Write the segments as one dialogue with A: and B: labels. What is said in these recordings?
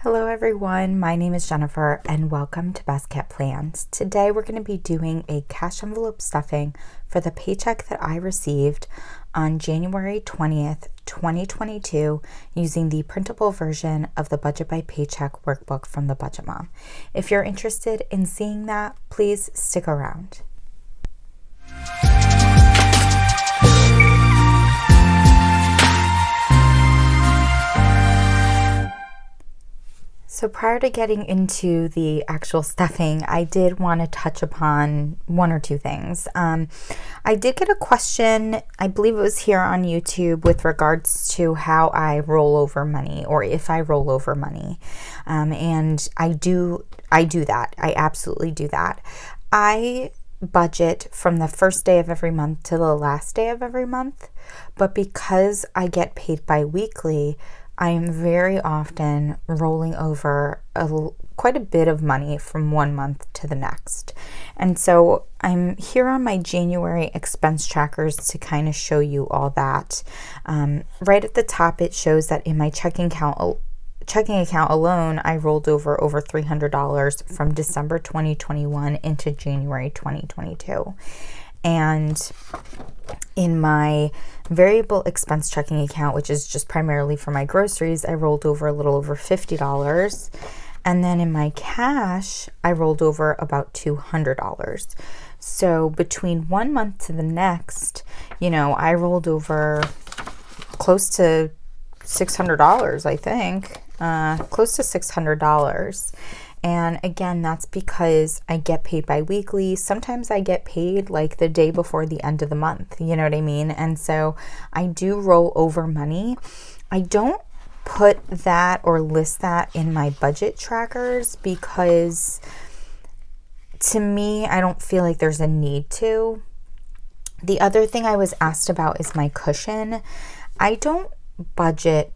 A: Hello everyone, my name is Jennifer and welcome to Best Kept Plans. Today we're going to be doing a cash envelope stuffing for the paycheck that I received on January 20th, 2022 using the printable version of the Budget by Paycheck workbook from the Budget Mom. If you're interested in seeing that, please stick around. So prior to getting into the actual stuffing, I did want to touch upon one or two things. I did get a question, I believe it was here on YouTube, with regards to how I roll over money, or if I roll over money. And I do that. I absolutely do that. I budget from the first day of every month to the last day of every month, but because I get paid bi-weekly, I am very often rolling over quite a bit of money from one month to the next. And so I'm here on my January expense trackers to kind of show you all that. Right at the top, it shows that in my checking account alone, I rolled over $300 from December 2021 into January 2022. And in my variable expense checking account, which is just primarily for my groceries, I rolled over a little over $50. And then in my cash, I rolled over about $200. So between one month to the next, I rolled over close to $600, I think, close to $600. And again, that's because I get paid bi-weekly. Sometimes I get paid like the day before the end of the month, you know what I mean? And so I do roll over money. I don't put that or list that in my budget trackers because to me, I don't feel like there's a need to. The other thing I was asked about is my cushion. I don't budget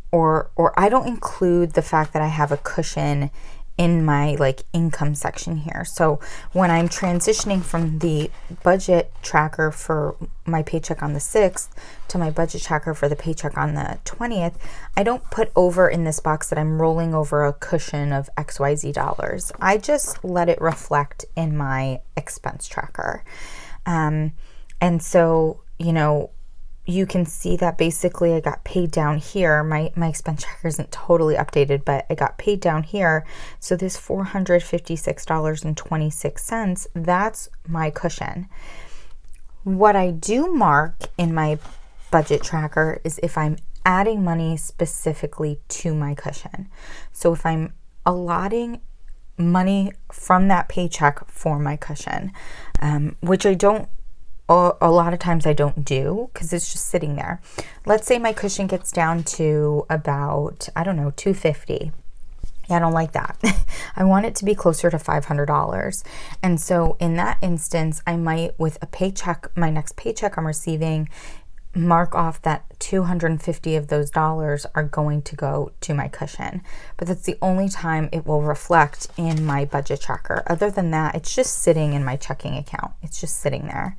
A: or I don't include the fact that I have a cushion in my income section here. So when I'm transitioning from the budget tracker for my paycheck on the 6th to my budget tracker for the paycheck on the 20th, I don't put over in this box that I'm rolling over a cushion of XYZ dollars. I just let it reflect in my expense tracker. And so, you can see that basically I got paid down here. My expense tracker isn't totally updated, but I got paid down here. So this $456.26, that's my cushion. What I do mark in my budget tracker is if I'm adding money specifically to my cushion. So if I'm allotting money from that paycheck for my cushion, which I don't, a lot of times I don't do because it's just sitting there. Let's say my cushion gets down to about, $250. Yeah, I don't like that. I want it to be closer to $500. And so in that instance, I might, with a paycheck, my next paycheck I'm receiving, mark off that 250 of those dollars are going to go to my cushion. But that's the only time it will reflect in my budget tracker. Other than that, it's just sitting in my checking account. It's just sitting there.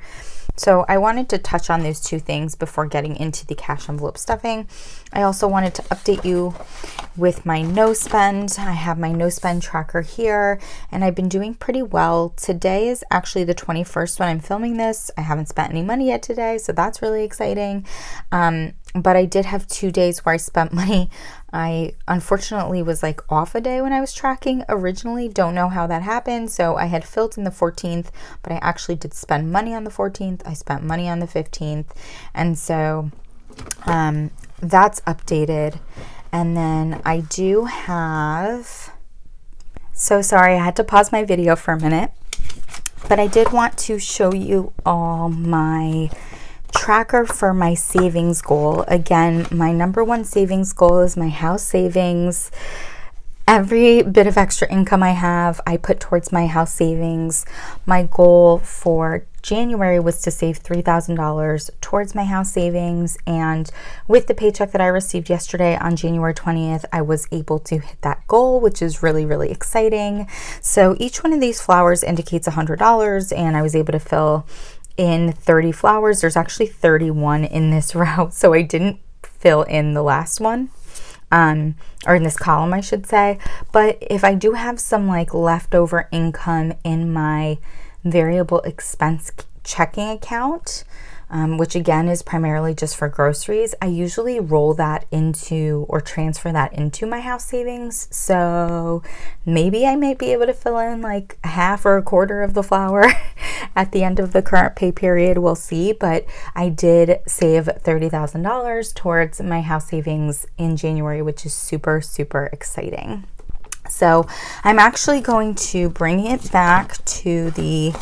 A: So I wanted to touch on those two things before getting into the cash envelope stuffing. I also wanted to update you with my no spend. I have my no spend tracker here and I've been doing pretty well. Today is actually the 21st when I'm filming this. I haven't spent any money yet today, so that's really exciting. But I did have 2 days where I spent money. I unfortunately was off a day when I was tracking originally. Don't know how that happened. So I had filled in the 14th, but I actually did spend money on the 14th. I spent money on the 15th. And so that's updated. And then I do have, so sorry, I had to pause my video for a minute, but I did want to show you all my tracker for my savings goal. Again, my number one savings goal is my house savings. Every bit of extra income I have, I put towards my house savings. My goal for January was to save $3,000 towards my house savings. And with the paycheck that I received yesterday on January 20th, I was able to hit that goal, which is really, really exciting. So each one of these flowers indicates $100, and I was able to fill in 30 flowers. There's actually 31 in this route, so I didn't fill in the last one. or in this column, I should say. But if I do have some like leftover income in my variable expense checking account, which again is primarily just for groceries, I usually roll that into or transfer that into my house savings. So maybe I might be able to fill in like a half or a quarter of the flour at the end of the current pay period. We'll see. But I did save $30,000 towards my house savings in January, which is super, super exciting. So I'm actually going to bring it back to the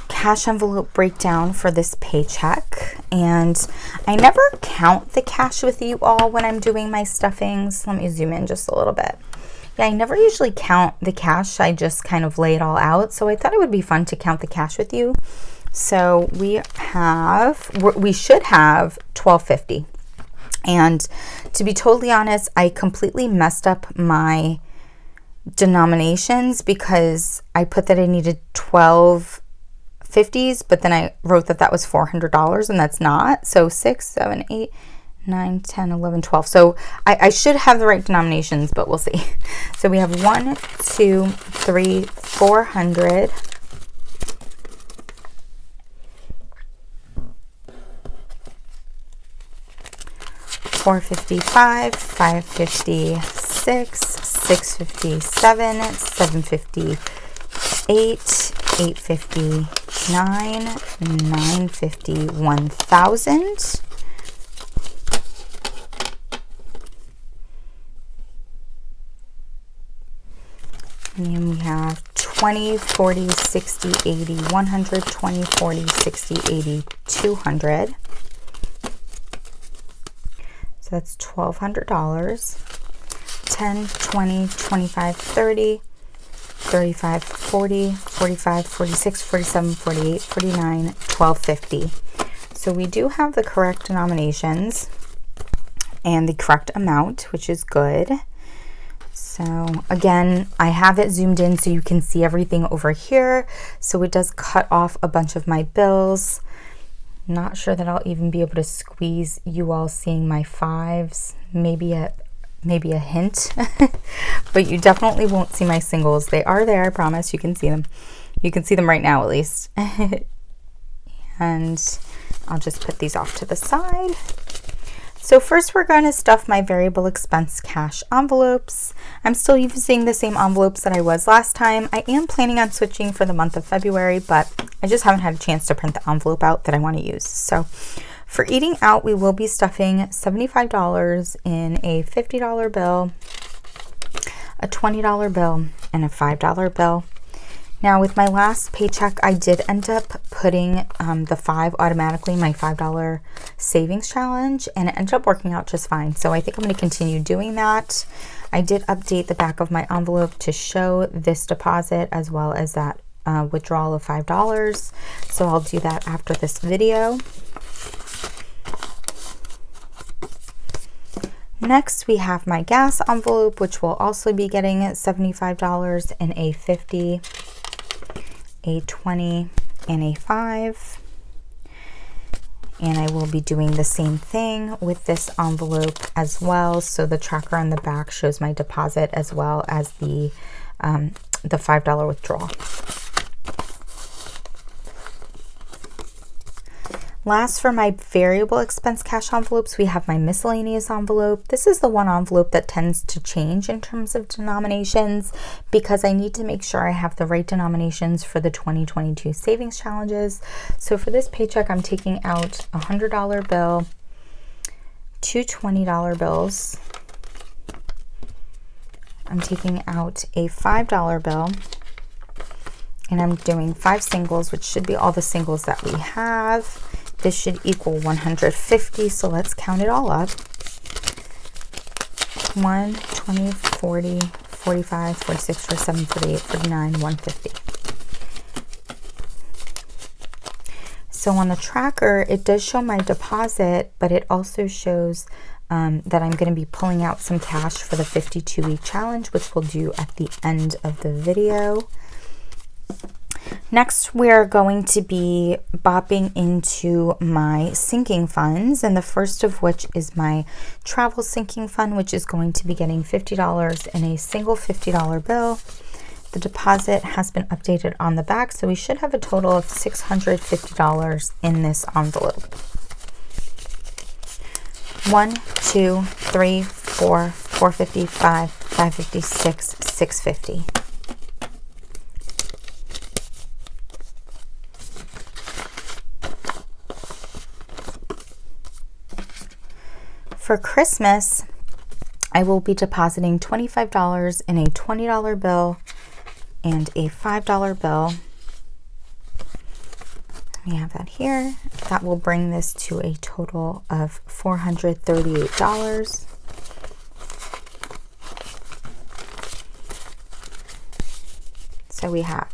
A: cash envelope breakdown for this paycheck, and I never count the cash with you all when I'm doing my stuffings. Let me zoom in just a little bit. Yeah, I never usually count the cash. I just kind of lay it all out. So I thought it would be fun to count the cash with you. So we should have $12.50. And to be totally honest, I completely messed up my denominations because I put that I needed 12 50s, but then I wrote that that was $400, and that's not. So 6, 7, 8, 9, 10, 11, 12. So I should have the right denominations, but we'll see. So we have 1, 2, 3, 400. $455, $556, $657, $758, $859, $950, $1,000. And then we have 20, 40, 60, 80, 100, 20, 40, 60, 80, 200. So that's $1,200. 10, 20, 25, 30, 35, 40, 45, 46, 47, 48, 49, $1,250. So we do have the correct denominations and the correct amount, which is good. So again, I have it zoomed in so you can see everything over here. So it does cut off a bunch of my bills. Not sure that I'll even be able to squeeze you all seeing my fives, maybe a hint, but you definitely won't see my singles. They are there, I promise. You can see them. You can see them right now at least. And I'll just put these off to the side. So first we're going to stuff my variable expense cash envelopes. I'm still using the same envelopes that I was last time. I am planning on switching for the month of February, but I just haven't had a chance to print the envelope out that I want to use. So for eating out, we will be stuffing $75 in a $50 bill, a $20 bill, and a $5 bill. Now with my last paycheck, I did end up putting the 5 automatically in my $5 savings challenge, and it ended up working out just fine. So I think I'm going to continue doing that. I did update the back of my envelope to show this deposit as well as that withdrawal of $5. So I'll do that after this video. Next, we have my gas envelope, which will also be getting $75 in a 50, a 20, and a 5. And I will be doing the same thing with this envelope as well. So the tracker on the back shows my deposit as well as the $5 withdrawal. Last, for my variable expense cash envelopes, we have my miscellaneous envelope. This is the one envelope that tends to change in terms of denominations because I need to make sure I have the right denominations for the 2022 savings challenges. So for this paycheck, I'm taking out a $100 bill, 2 $20 bills. I'm taking out a $5 bill, and I'm doing 5 singles, which should be all the singles that we have. This should equal 150, so let's count it all up. 1, 20, 40, 45, 46, 47, 48, 49, 150. So on the tracker, it does show my deposit, but it also shows that I'm going to be pulling out some cash for the 52-week challenge, which we'll do at the end of the video. Next, we're going to be bopping into my sinking funds, and the first of which is my travel sinking fund, which is going to be getting $50 in a single $50 bill. The deposit has been updated on the back, so we should have a total of $650 in this envelope. 1, 2, 3, 4, $4.50, $5, $5.50, $6, $6.50. For Christmas, I will be depositing $25 in a $20 bill and a $5 bill. We have that here. That will bring this to a total of $438. So we have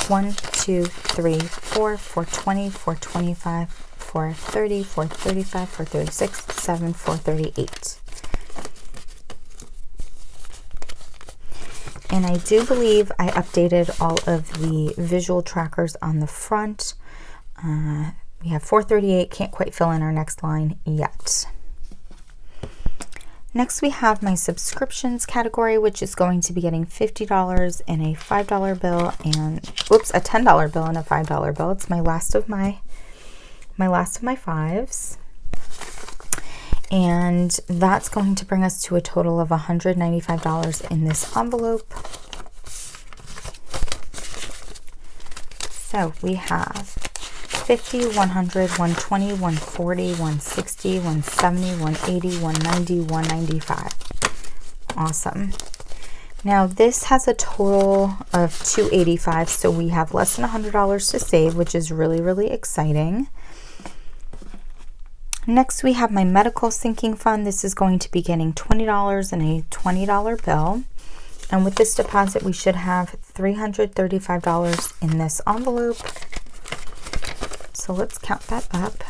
A: 1, 2, 3, 4, 420, 425, 430, 435, 436, 7, 438. And I do believe I updated all of the visual trackers on the front. We have 438, can't quite fill in our next line yet. Next, we have my subscriptions category, which is going to be getting $50 in a $5 bill and, a $10 bill and a $5 bill. It's my last of my fives. And that's going to bring us to a total of $195 in this envelope. So we have 50, 100, 120, 140, 160, 170, 180, 190, 195. Awesome. Now this has a total of $285, so we have less than $100 to save, which is really, really exciting. Next, we have my medical sinking fund. This is going to be getting $20 in a $20 bill. And with this deposit, we should have $335 in this envelope. So let's count that up.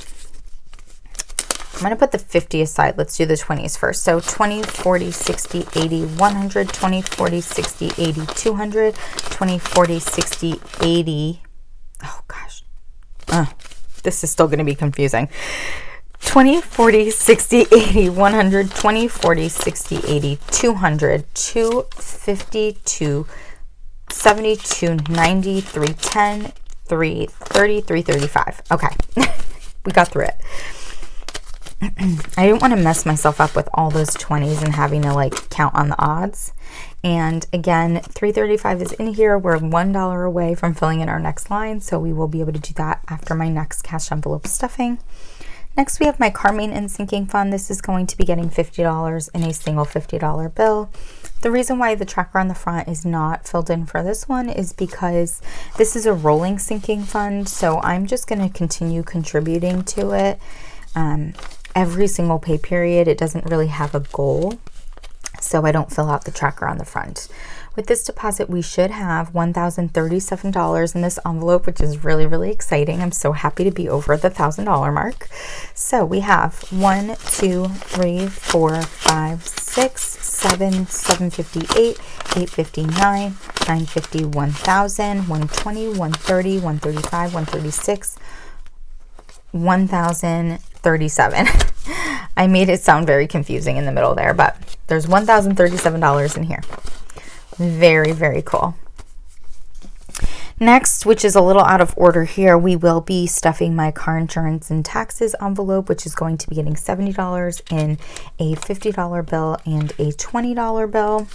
A: I'm going to put the 50 aside. Let's do the 20s first. So 20, 40, 60, 80, 100, 20, 40, 60, 80, 200, 20, 40, 60, 80. Oh gosh. This is still going to be confusing. 20, 40, 60, 80, 100, 20, 40, 60, 80, 200, 250, 270, 290, 310, 330, 335. Okay, we got through it. I didn't want to mess myself up with all those 20s and having to like count on the odds. And again, 335 is in here. We're $1 away from filling in our next line, so we will be able to do that after my next cash envelope stuffing. Next, we have my car maintenance sinking fund. This is going to be getting $50 in a single $50 bill. The reason why the tracker on the front is not filled in for this one is because this is a rolling sinking fund, so I'm just going to continue contributing to it every single pay period. It doesn't really have a goal, so I don't fill out the tracker on the front. With this deposit, we should have $1,037 in this envelope, which is really, really exciting. I'm so happy to be over the $1,000 mark. So we have 1, 2, 3, 4, 5, 6, 7, 758, 859, 950, 1,000, 120, 130, 135, 136, 1,037. I made it sound very confusing in the middle there, but there's $1,037 in here. Very, very cool. Next, which is a little out of order here, we will be stuffing my car insurance and taxes envelope, which is going to be getting $70 in a $50 bill and a $20 bill.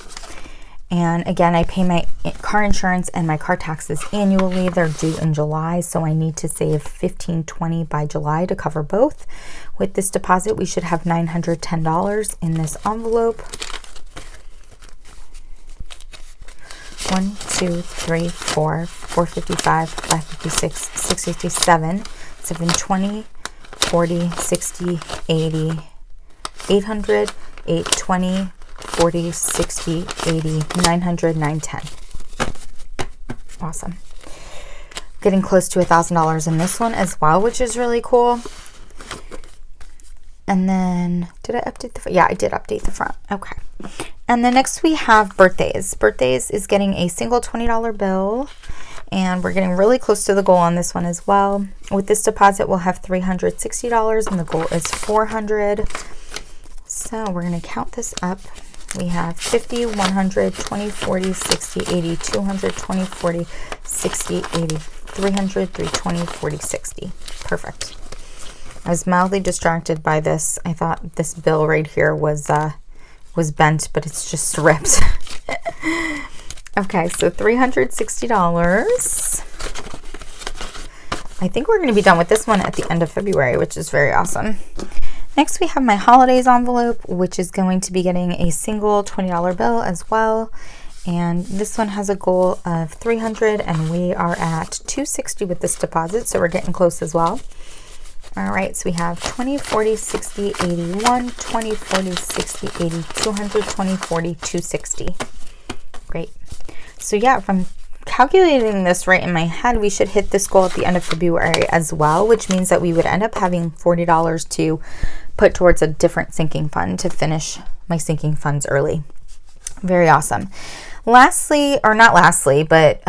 A: And again, I pay my car insurance and my car taxes annually. They're due in July, so I need to save $1,520 by July to cover both. With this deposit, we should have $910 in this envelope. 1, 2, 3, 4, 455, 556, 657, 720, 40, 60, 80, 800, 820, 40, 60, 80, 900, 910. Awesome. Getting close to $1,000 in this one as well, which is really cool. And then, did I update the front? Yeah, I did update the front. Okay. And then next we have birthdays. Birthdays is getting a single $20 bill And we're getting really close to the goal on this one as well. With this deposit, we'll have $360 and the goal is $400. So we're going to count this up. We have 50, 100, 20, 40, 60, 80, 200, 20, 40, 60, 80, 300, 320, 40, 60. Perfect. I was mildly distracted by this. I thought this bill right here was bent, but it's just ripped. Okay, so $360. I think we're going to be done with this one at the end of February, which is very awesome. Next, we have my holidays envelope, which is going to be getting a single $20 bill as well. And this one has a goal of $300 and we are at $260 with this deposit, so we're getting close as well. All right, so we have 20, 40, 60, 81, 20, 40, 60, 80, 200, 20, 40, 260. Great. So yeah, if I'm calculating this right in my head, we should hit this goal at the end of February as well, which means that we would end up having $40 to put towards a different sinking fund to finish my sinking funds early. Very awesome. Lastly, or not lastly, but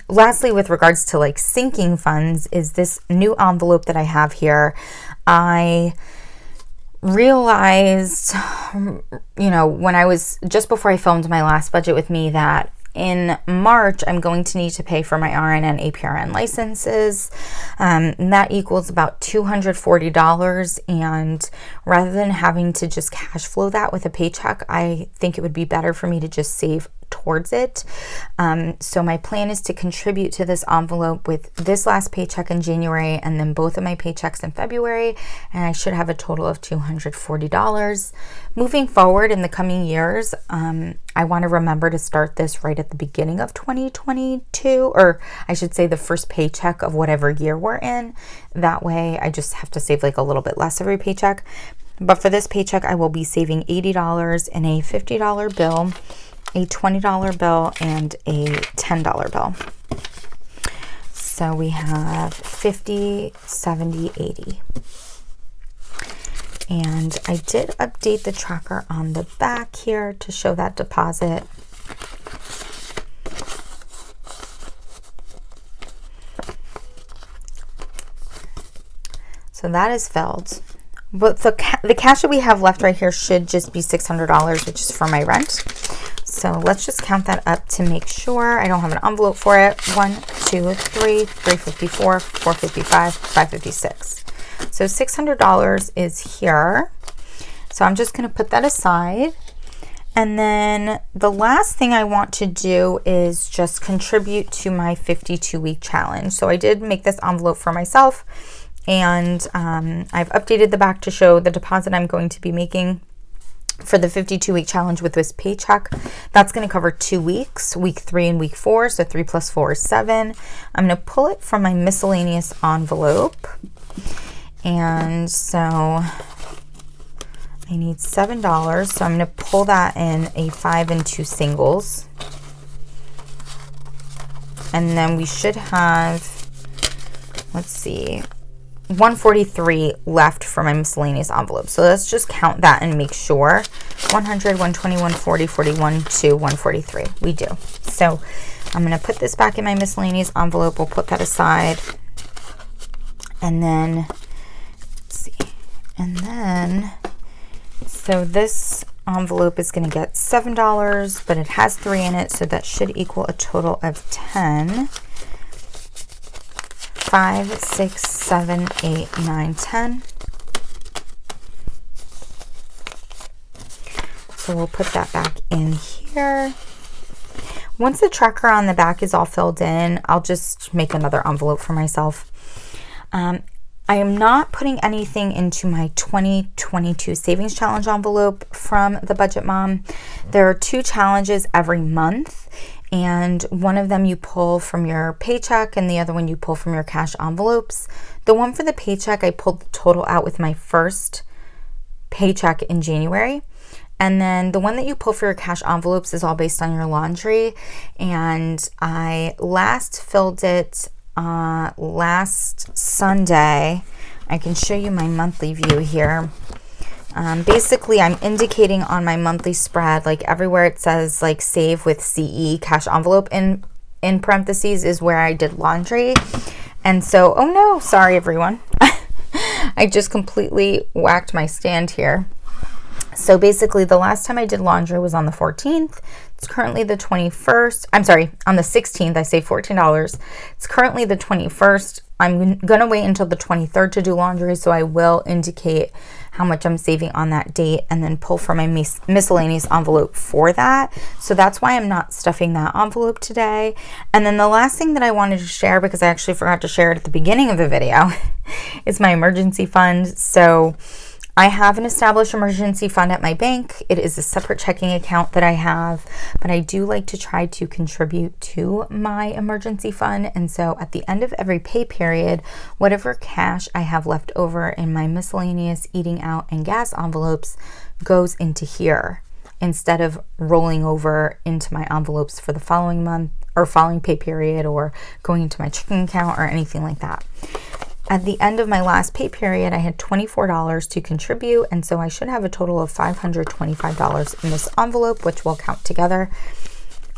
A: lastly with regards to like sinking funds is this new envelope that I have here. I realized, you know, when I was just before I filmed my last budget with me that in March, I'm going to need to pay for my RN and APRN licenses. And that equals about $240. And rather than having to just cash flow that with a paycheck, I think it would be better for me to just save towards it. So my plan is to contribute to this envelope with this last paycheck in January and then both of my paychecks in February, and I should have a total of $240. Moving forward in the coming years, I want to remember to start this right at the beginning of 2022, or I should say the first paycheck of whatever year we're in. That way I just have to save like a little bit less every paycheck. But for this paycheck, I will be saving $80 in a $50 bill, a $20 bill, and a $10 bill. So we have 50, 70, 80. And I did update the tracker on the back here to show that deposit. So that is filled. But the cash that we have left right here should just be $600, which is for my rent. So let's just count that up to make sure. I don't have an envelope for it. 1, 2, 3, 354, 455, 556. So $600 is here. So I'm just going to put that aside. And then the last thing I want to do is just contribute to my 52-week challenge. So I did make this envelope for myself, and I've updated the back to show the deposit I'm going to be making for the 52-week challenge with this paycheck. That's going to cover 2 weeks, week 3 and week 4. So 3 plus 4 is 7. I'm going to pull it from my miscellaneous envelope. And so I need $7. So I'm going to pull that in a 5 and 2 singles. And then we should have, let's see, 143 left for my miscellaneous envelope. So let's just count that and make sure. 100, 120, 140, 41, 2, 143. We do. So I'm going to put this back in my miscellaneous envelope. We'll put that aside. And then, let's see. And then, so this envelope is going to get $7, but it has 3 in it. So that should equal a total of 10. 5, 6, 7, 8, 9, 10. So we'll put that back in here. Once the tracker on the back is all filled in, I'll just make another envelope for myself. I am not putting anything into my 2022 Savings Challenge envelope from the Budget Mom. There are 2 challenges every month, and one of them you pull from your paycheck and the other one you pull from your cash envelopes. The one for the paycheck, I pulled the total out with my first paycheck in January. And then the one that you pull for your cash envelopes is all based on your laundry. And I last filled it last Sunday. I can show you my monthly view here. Basically, I'm indicating on my monthly spread, like everywhere it says like save with CE cash envelope in parentheses is where I did laundry. And so, oh no, sorry everyone. I just completely whacked my stand here. So basically the last time I did laundry was on the 14th. It's currently the 21st. I'm sorry, on the 16th, I saved $14. It's currently the 21st. I'm going to wait until the 23rd to do laundry, so I will indicate how much I'm saving on that date and then pull from my miscellaneous envelope for that. So that's why I'm not stuffing that envelope today. And then the last thing that I wanted to share, because I actually forgot to share it at the beginning of the video, is my emergency fund. So I have an established emergency fund at my bank. It is a separate checking account that I have, but I do like to try to contribute to my emergency fund. And so at the end of every pay period, whatever cash I have left over in my miscellaneous eating out and gas envelopes goes into here instead of rolling over into my envelopes for the following month or following pay period or going into my checking account or anything like that. At the end of my last pay period, I had $24 to contribute, and so I should have a total of $525 in this envelope, which we'll count together.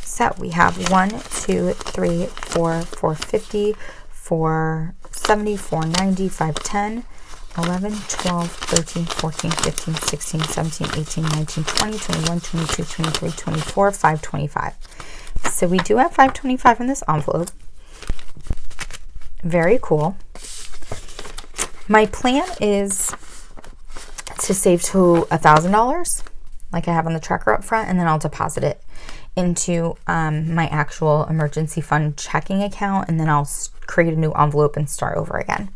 A: So we have 1, 2, 3, 4, 450, 470, 490, 510, 11, 12, 13, 14, 15, 16, 17, 18, 19, 20, 21, 22, 23, 24, 525. So we do have $525 in this envelope. Very cool. My plan is to save to $1,000 like I have on the tracker up front, and then I'll deposit it into my actual emergency fund checking account, and then I'll create a new envelope and start over again.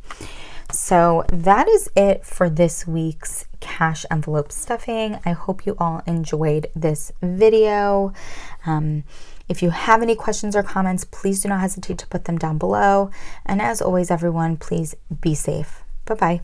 A: So that is it for this week's cash envelope stuffing. I hope you all enjoyed this video. If you have any questions or comments, please do not hesitate to put them down below. And as always, everyone, please be safe. Bye-bye.